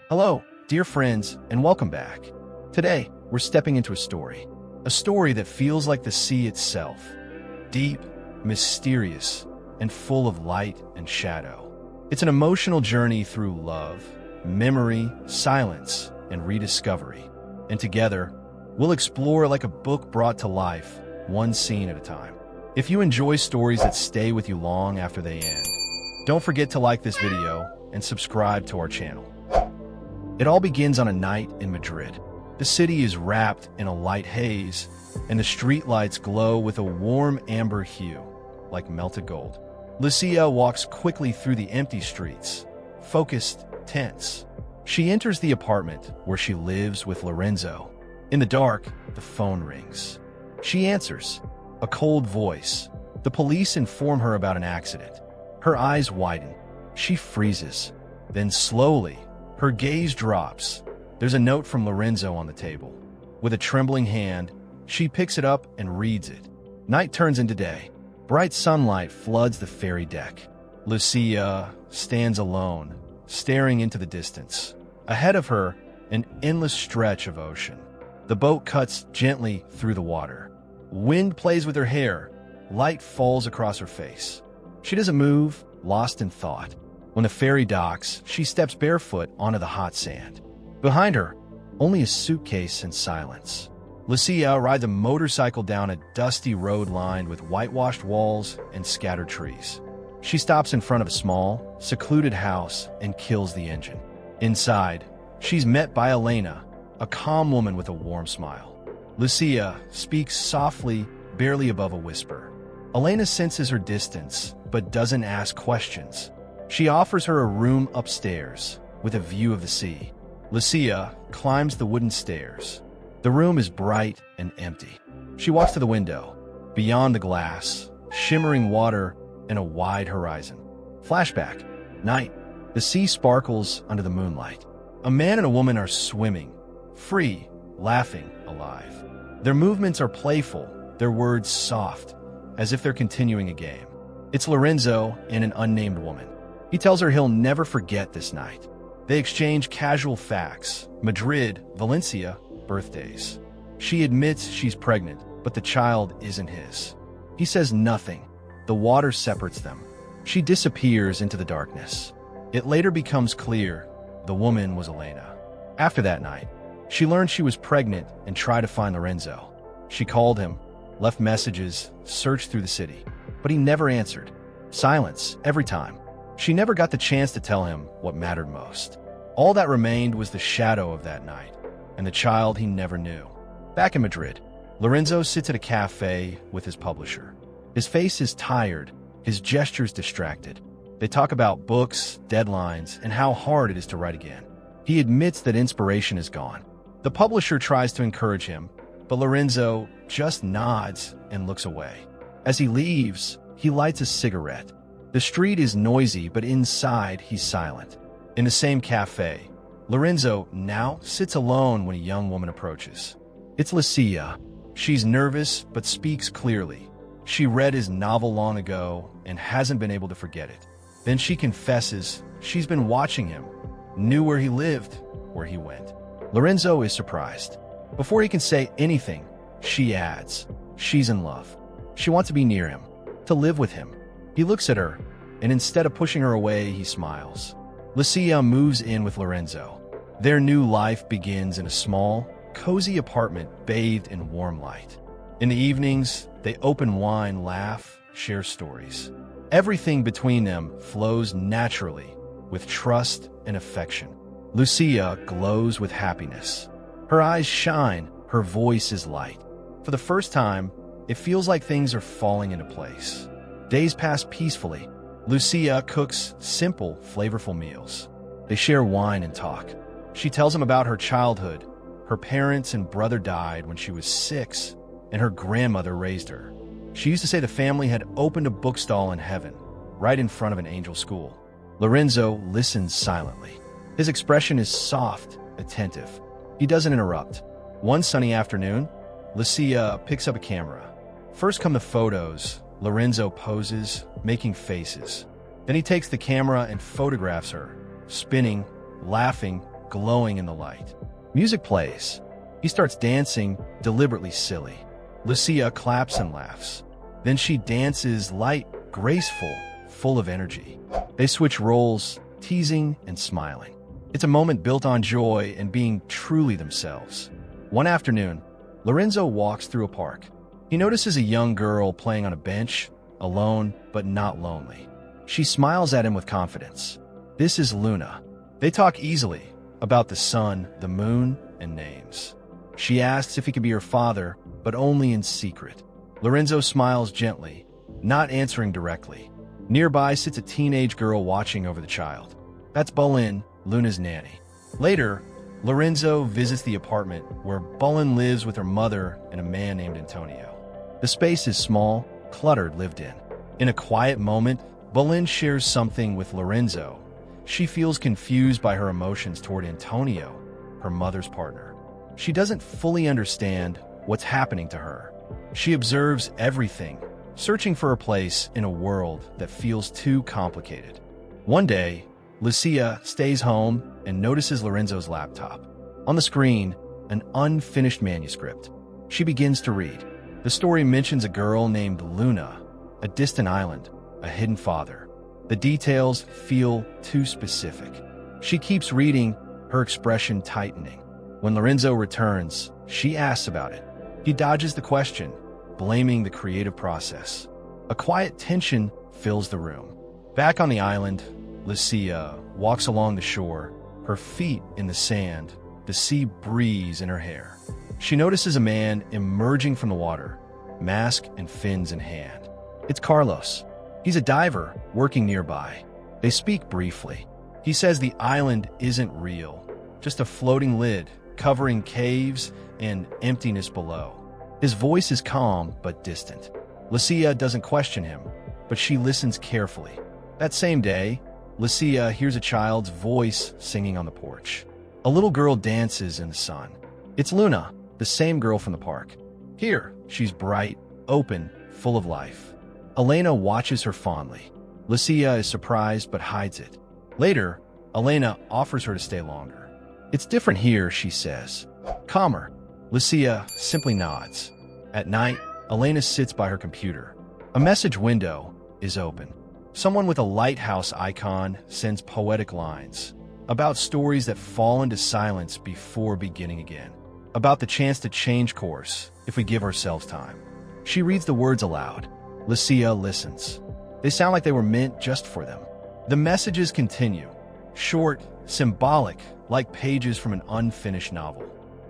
Hello, dear friends, and welcome back. Today, we're stepping into a story that feels like the sea itself, deep, mysterious, and full of light and shadow. It's an emotional journey through love, memory, silence, and rediscovery. And together, we'll explore like a book brought to life, one scene at a time. If you enjoy stories that stay with you long after they end, don't forget to like this video and subscribe to our channel. It all begins on a night in Madrid. The city is wrapped in a light haze, and the streetlights glow with a warm amber hue, like melted gold. Lucia walks quickly through the empty streets, focused, tense. She enters the apartment where she lives with Lorenzo. In the dark, the phone rings. She answers. A cold voice. The police inform her about an accident. Her eyes widen. She freezes. Then slowly, her gaze drops. There's a note from Lorenzo on the table. With a trembling hand, she picks it up and reads it. Night turns into day. Bright sunlight floods the ferry deck. Lucia stands alone, staring into the distance. Ahead of her, an endless stretch of ocean. The boat cuts gently through the water. Wind plays with her hair. Light falls across her face. She doesn't move, lost in thought. When the ferry docks, she steps barefoot onto the hot sand. Behind her, only a suitcase and silence. Lucia rides a motorcycle down a dusty road lined with whitewashed walls and scattered trees. She stops in front of a small, secluded house and kills the engine. Inside, she's met by Elena, a calm woman with a warm smile. Lucia speaks softly, barely above a whisper. Elena senses her distance, but doesn't ask questions. She offers her a room upstairs, with a view of the sea. Lucia climbs the wooden stairs. The room is bright and empty. She walks to the window. Beyond the glass, shimmering water and a wide horizon. Flashback. Night. The sea sparkles under the moonlight. A man and a woman are swimming, free, laughing, alive. Their movements are playful, their words soft, as if they're continuing a game. It's Lorenzo and an unnamed woman. He tells her he'll never forget this night. They exchange casual facts: Madrid, Valencia, birthdays. She admits she's pregnant, but the child isn't his. He says nothing. The water separates them. She disappears into the darkness. It later becomes clear the woman was Elena. After that night, she learned she was pregnant and tried to find Lorenzo. She called him, left messages, searched through the city, but he never answered. Silence, every time. She never got the chance to tell him what mattered most. All that remained was the shadow of that night, and the child he never knew. Back in Madrid, Lorenzo sits at a cafe with his publisher. His face is tired, his gestures distracted. They talk about books, deadlines, and how hard it is to write again. He admits that inspiration is gone. The publisher tries to encourage him, but Lorenzo just nods and looks away. As he leaves, he lights a cigarette. The street is noisy, but inside he's silent. In the same cafe, Lorenzo now sits alone when a young woman approaches. It's Lucia. She's nervous, but speaks clearly. She read his novel long ago and hasn't been able to forget it. Then she confesses she's been watching him, knew where he lived, where he went. Lorenzo is surprised. Before he can say anything, she adds, she's in love. She wants to be near him, to live with him. He looks at her, and instead of pushing her away, he smiles. Lucia moves in with Lorenzo. Their new life begins in a small, cozy apartment bathed in warm light. In the evenings, they open wine, laugh, share stories. Everything between them flows naturally, with trust and affection. Lucia glows with happiness. Her eyes shine, her voice is light. For the first time, it feels like things are falling into place. Days pass peacefully. Lucia cooks simple, flavorful meals. They share wine and talk. She tells him about her childhood. Her parents and brother died when she was 6, and her grandmother raised her. She used to say the family had opened a bookstall in heaven, right in front of an angel school. Lorenzo listens silently. His expression is soft, attentive. He doesn't interrupt. One sunny afternoon, Lucia picks up a camera. First come the photos. Lorenzo poses, making faces. Then he takes the camera and photographs her, spinning, laughing, glowing in the light. Music plays. He starts dancing, deliberately silly. Lucia claps and laughs. Then she dances light, graceful, full of energy. They switch roles, teasing and smiling. It's a moment built on joy and being truly themselves. One afternoon, Lorenzo walks through a park. He notices a young girl playing on a bench, alone but not lonely. She smiles at him with confidence. This is Luna. They talk easily about the sun, the moon, and names. She asks if he can be her father, but only in secret. Lorenzo smiles gently, not answering directly. Nearby sits a teenage girl watching over the child. That's Bolin, Luna's nanny. Later, Lorenzo visits the apartment where Bolin lives with her mother and a man named Antonio. The space is small, cluttered, lived in. In a quiet moment, Bolin shares something with Lorenzo. She feels confused by her emotions toward Antonio, her mother's partner. She doesn't fully understand what's happening to her. She observes everything, searching for a place in a world that feels too complicated. One day, Lucia stays home and notices Lorenzo's laptop. On the screen, an unfinished manuscript. She begins to read. The story mentions a girl named Luna, a distant island, a hidden father. The details feel too specific. She keeps reading, her expression tightening. When Lorenzo returns, she asks about it. He dodges the question, blaming the creative process. A quiet tension fills the room. Back on the island, Lucia walks along the shore, her feet in the sand, the sea breeze in her hair. She notices a man emerging from the water, mask and fins in hand. It's Carlos. He's a diver working nearby. They speak briefly. He says the island isn't real, just a floating lid covering caves and emptiness below. His voice is calm but distant. Lucia doesn't question him, but she listens carefully. That same day, Lucia hears a child's voice singing on the porch. A little girl dances in the sun. It's Luna, the same girl from the park. Here, she's bright, open, full of life. Elena watches her fondly. Lucia is surprised but hides it. Later, Elena offers her to stay longer. It's different here, she says. Calmer. Lucia simply nods. At night, Elena sits by her computer. A message window is open. Someone with a lighthouse icon sends poetic lines about stories that fall into silence before beginning again, about the chance to change course if we give ourselves time. She reads the words aloud. Lucia listens. They sound like they were meant just for them. The messages continue, short, symbolic, like pages from an unfinished novel.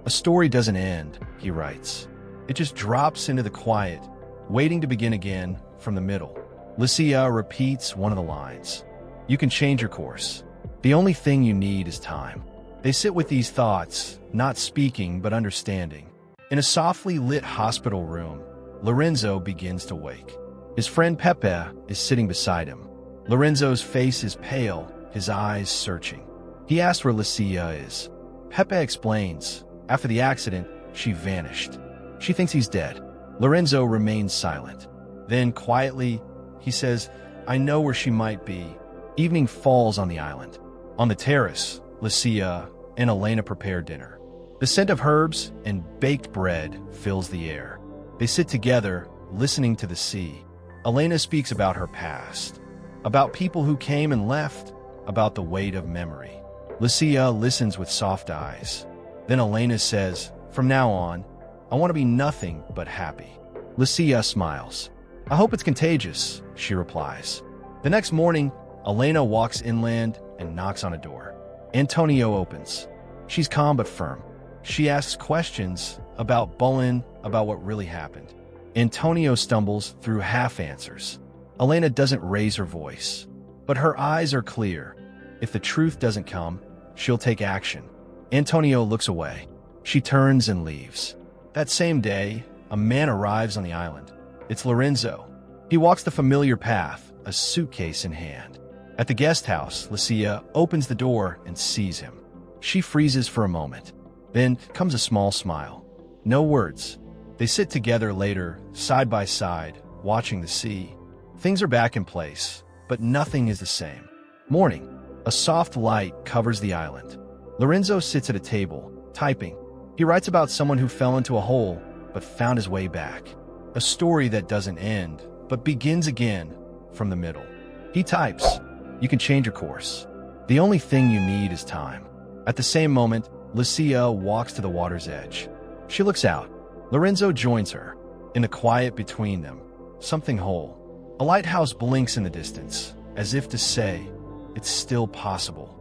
A story doesn't end, he writes. It just drops into the quiet, waiting to begin again from the middle. Lucia repeats one of the lines. You can change your course. The only thing you need is time. They sit with these thoughts, not speaking but understanding. In a softly lit hospital room, Lorenzo begins to wake. His friend Pepe is sitting beside him. Lorenzo's face is pale, his eyes searching. He asks where Lucia is. Pepe explains. After the accident, she vanished. She thinks he's dead. Lorenzo remains silent. Then, quietly, he says, I know where she might be. Evening falls on the island. On the terrace, Lucia and Elena prepare dinner. The scent of herbs and baked bread fills the air. They sit together, listening to the sea. Elena speaks about her past, about people who came and left, about the weight of memory. Lucia listens with soft eyes. Then Elena says, from now on, I want to be nothing but happy. Lucia smiles. I hope it's contagious, she replies. The next morning, Elena walks inland and knocks on a door. Antonio opens. She's calm but firm. She asks questions about Bolin, about what really happened. Antonio stumbles through half answers. Elena doesn't raise her voice, but her eyes are clear. If the truth doesn't come, she'll take action. Antonio looks away. She turns and leaves. That same day, a man arrives on the island. It's Lorenzo. He walks the familiar path, a suitcase in hand. At the guest house, Lucia opens the door and sees him. She freezes for a moment. Then comes a small smile. No words. They sit together later, side by side, watching the sea. Things are back in place, but nothing is the same. Morning. A soft light covers the island. Lorenzo sits at a table, typing. He writes about someone who fell into a hole, but found his way back. A story that doesn't end, but begins again from the middle. He types, "You can change your course. The only thing you need is time." At the same moment, Lucia walks to the water's edge. She looks out. Lorenzo joins her. In the quiet between them, something whole. A lighthouse blinks in the distance, as if to say, it's still possible.